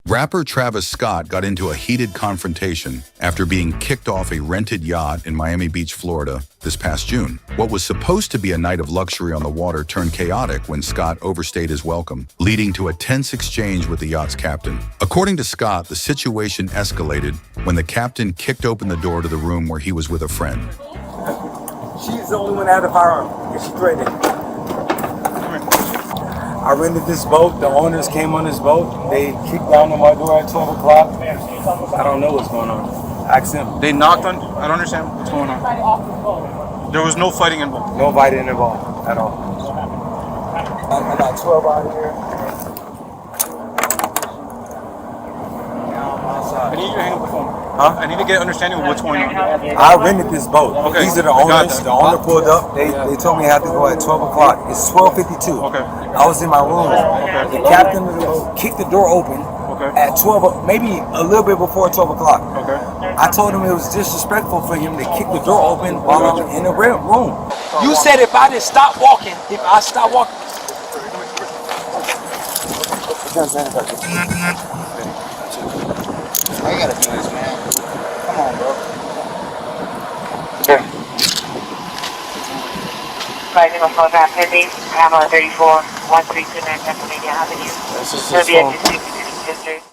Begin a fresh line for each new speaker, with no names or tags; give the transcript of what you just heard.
Rapper Travis Scott got into a heated confrontation after being kicked off a rented yacht in Miami Beach, Florida, this past June. What was supposed to be a night of luxury on the water turned chaotic when Scott overstayed his welcome, leading to a tense exchange with the yacht's captain. According to Scott, the situation escalated when the captain kicked open the door to the room where he was with a friend.
She's the only one that had a firearm, and she threatened it. I rented this boat. The owners came on this boat. They kicked down on my door at 12 o'clock. I don't know what's going on. Ask them.
They knocked on. I don't understand what's going on. There was no fighting involved.
No fighting involved at all. I got 12 out here.
I need you to hang up the phone.
Huh?
I need to get an understanding of what's going on.
I rented this boat.
Okay.
These are the owners. The owner pulled up. They told me I had to go at 12 o'clock. It's 12:52.
Okay.
I was in my room.
Okay.
The captain of the boat kicked the door open at 12, maybe a little bit before 12 o'clock.
Okay.
I told him it was disrespectful for him to kick the door open while I'm in the room. You said if I didn't stop walking, if I stopped walking.
I gotta do this, man. Come on, bro.
Rising on phone trap pending, Pamela 34, 1329 Pennsylvania Avenue. Serbia 266 Sisters.